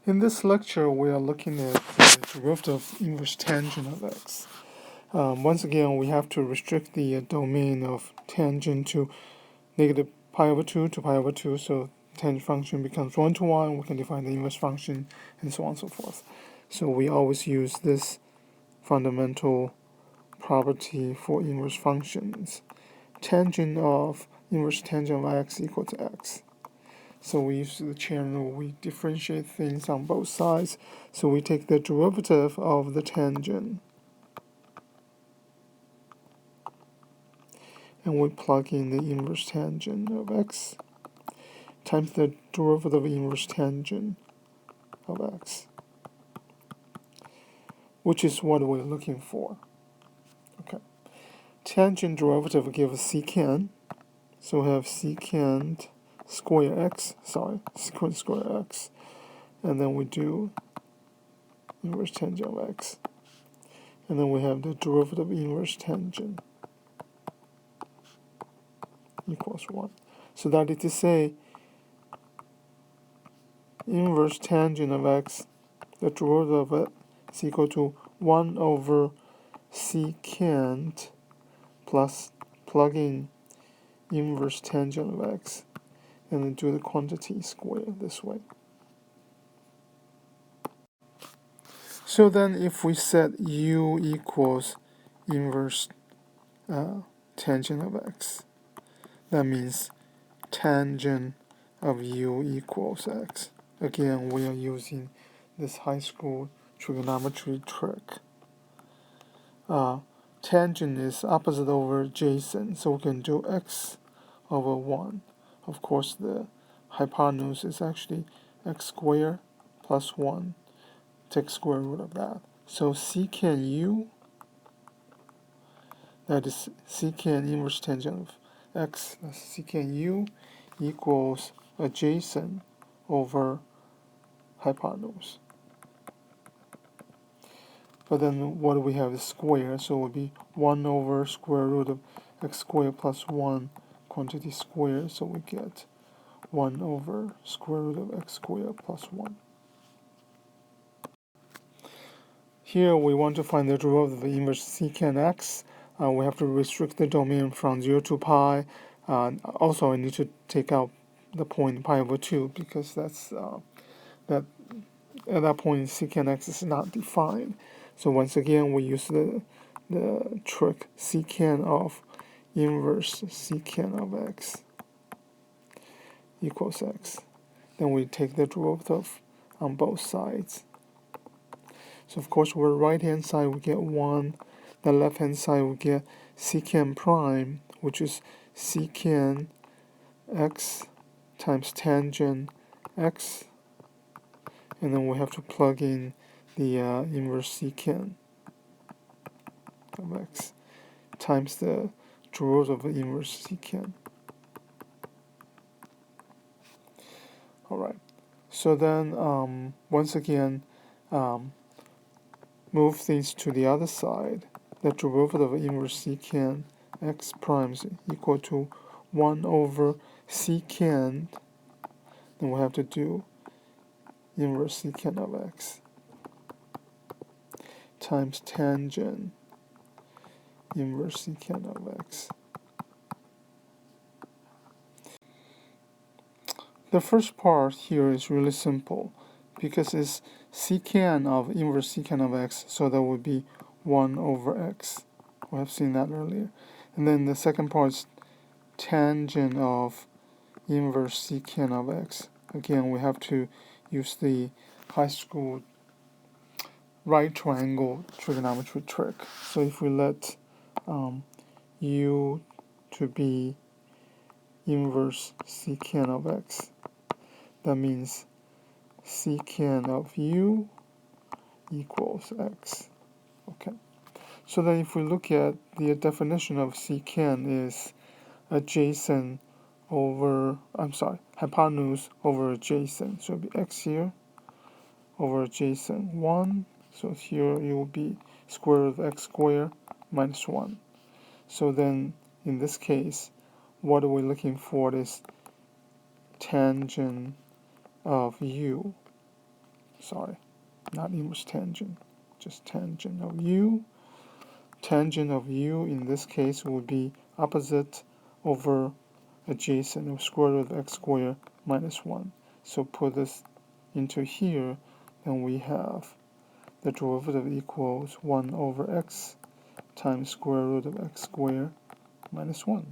In this lecture, we are looking at the derivative of inverse tangent of x. Once again, we have to restrict the domain of tangent to negative pi over 2 to pi over 2, so tangent function becomes 1 to 1. We can define the inverse function, and so on and so forth. So we always use this fundamental property for inverse functions. Tangent of inverse tangent of x equal to x. So we use the chain rule, we differentiate things on both sides. So we take the derivative of the tangent and we plug in the inverse tangent of x times the derivative of inverse tangent of x, which is what we're looking for. Okay. Tangent derivative gives secant. So we have secant square x, secant square x, and then we do inverse tangent of x, and then we have the derivative of inverse tangent equals 1. So that is to say, inverse tangent of x, the derivative of it is equal to 1 over secant plus plug in inverse tangent of x, and then do the quantity squared this way. So then if we set u equals inverse tangent of x, that means tangent of u equals x. Again, we are using this high school trigonometry trick. Tangent is opposite over adjacent, so we can do x over 1. Of course, the hypotenuse is actually x squared plus 1. Take square root of that. So secant u, that is secant inverse tangent of x, secant u equals adjacent over hypotenuse. But then what we have is square, so it would be 1 over square root of x squared plus 1 quantity squared, so we get 1 over square root of x squared plus 1. Here we want to find the derivative of the inverse secant x. We have to restrict the domain from 0 to pi. Also, I need to take out the point pi over 2 because that's that at that point secant x is not defined. So once again, we use the trick secant of inverse secant of x equals x. Then we take the derivative on both sides. So of course, with the right-hand side we get 1. The left-hand side we get secant prime, which is secant x times tangent x, and then we have to plug in the inverse secant of x times the derivative of inverse secant. Alright, so then once again, move things to the other side. The derivative of inverse secant x prime is equal to 1 over secant, then we have to do inverse secant of x times tangent inverse secant of x. The first part here is really simple because it's secant of inverse secant of x, so that would be 1 over x. We have seen that earlier. And then the second part is tangent of inverse secant of x. Again, we have to use the high school right triangle trigonometry trick. So if we let u to be inverse secant of x, that means secant of u equals x. Okay. So then if we look at the definition of secant is adjacent over, hypotenuse over adjacent. So it'll be x here over adjacent 1. So here it will be square root of x squared minus 1. So then in this case, what are we looking for is tangent of u. sorry, not inverse tangent, just tangent of u. Tangent of u in this case would be opposite over adjacent of square root of x squared minus 1. So put this into here, then we have the derivative equals 1 over x times square root of x squared minus 1.